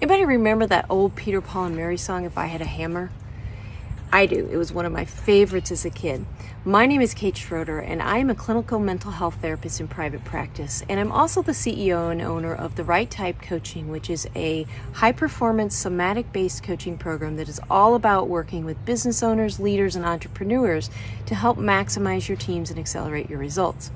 Anybody remember that old Peter, Paul, and Mary song, If I Had a Hammer? I do. It was one of my favorites as a kid. My name is Kate Schroeder, and I am a clinical mental health therapist in private practice. And I'm also the CEO and owner of The Right Type Coaching, which is a high-performance, somatic-based coaching program that is all about working with business owners, leaders, and entrepreneurs to help maximize your teams and accelerate your results.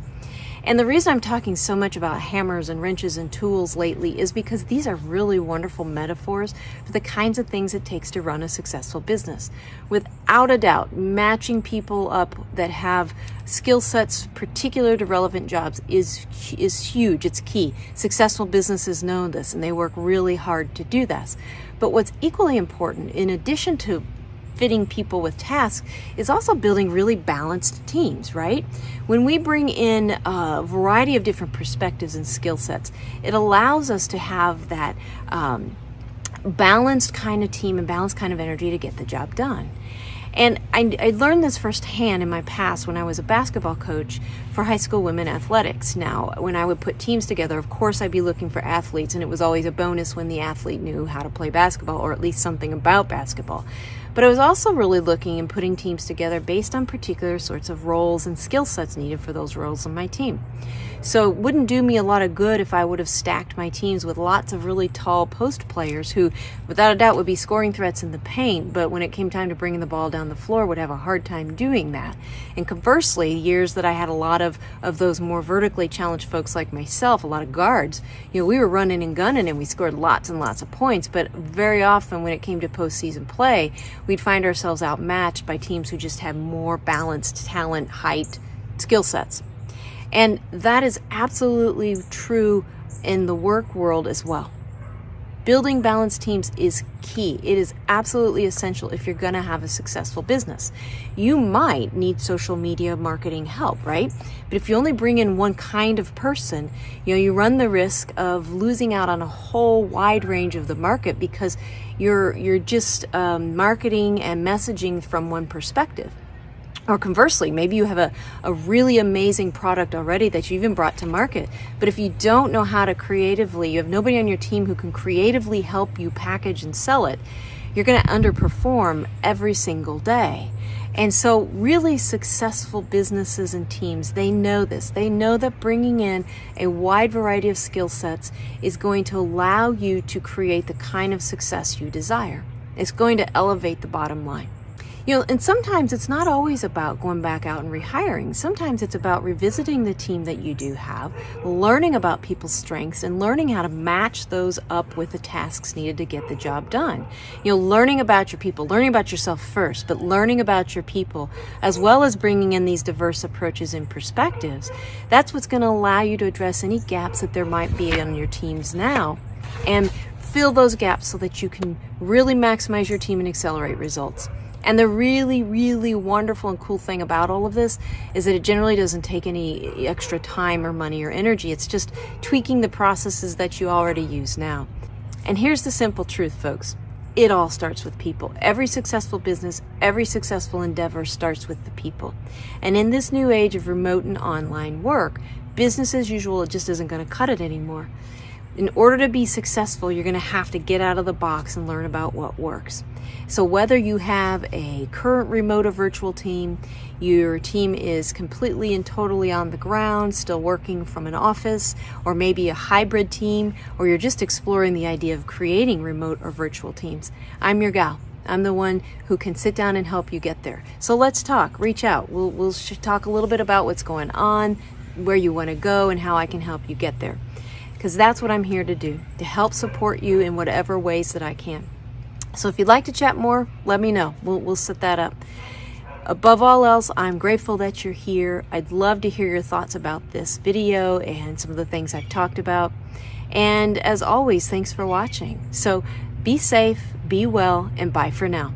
And the reason I'm talking so much about hammers and wrenches and tools lately is because these are really wonderful metaphors for the kinds of things it takes to run a successful business. Without a doubt, matching people up that have skill sets particular to relevant jobs is huge. It's key. Successful businesses know this, and they work really hard to do this. But what's equally important, in addition to fitting people with tasks, is also building really balanced teams, right? When we bring in a variety of different perspectives and skill sets, it allows us to have that balanced kind of team and balanced kind of energy to get the job done. And I learned this firsthand in my past when I was a basketball coach for high school women athletics. Now, when I would put teams together, of course, I'd be looking for athletes, and it was always a bonus when the athlete knew how to play basketball, or at least something about basketball. But I was also really looking and putting teams together based on particular sorts of roles and skill sets needed for those roles on my team. So it wouldn't do me a lot of good if I would have stacked my teams with lots of really tall post players who, without a doubt, would be scoring threats in the paint, but when it came time to bringing the ball down the floor, would have a hard time doing that. And conversely, years that I had a lot of those more vertically challenged folks like myself, a lot of guards, we were running and gunning and we scored lots and lots of points, but very often when it came to postseason play, we'd find ourselves outmatched by teams who just had more balanced talent, height, skill sets. And that is absolutely true in the work world as well. Building balanced teams is key. It is absolutely essential if you're going to have a successful business. You might need social media marketing help, right? But if you only bring in one kind of person, you run the risk of losing out on a whole wide range of the market because you're just marketing and messaging from one perspective. Or conversely, maybe you have a really amazing product already that you even brought to market. But if you don't know how to creatively, you have nobody on your team who can creatively help you package and sell it, you're going to underperform every single day. And so really successful businesses and teams, they know this. They know that bringing in a wide variety of skill sets is going to allow you to create the kind of success you desire. It's going to elevate the bottom line. And sometimes it's not always about going back out and rehiring. Sometimes it's about revisiting the team that you do have, learning about people's strengths, and learning how to match those up with the tasks needed to get the job done. Learning about your people, learning about yourself first, but learning about your people, as well as bringing in these diverse approaches and perspectives. That's what's going to allow you to address any gaps that there might be on your teams now and fill those gaps so that you can really maximize your team and accelerate results. And the really, really wonderful and cool thing about all of this is that it generally doesn't take any extra time or money or energy. It's just tweaking the processes that you already use now. And here's the simple truth, folks. It all starts with people. Every successful business, every successful endeavor starts with the people. And in this new age of remote and online work, business as usual, it just isn't going to cut it anymore. In order to be successful, you're going to have to get out of the box and learn about what works. So whether you have a current remote or virtual team, your team is completely and totally on the ground, still working from an office, or maybe a hybrid team, or you're just exploring the idea of creating remote or virtual teams, I'm your gal. I'm the one who can sit down and help you get there. So let's talk, reach out. We'll talk a little bit about what's going on, where you want to go, and how I can help you get there. Because that's what I'm here to do, to help support you in whatever ways that I can. So if you'd like to chat more, let me know. We'll set that up. Above all else, I'm grateful that you're here. I'd love to hear your thoughts about this video and some of the things I've talked about. And as always, thanks for watching. So be safe, be well, and bye for now.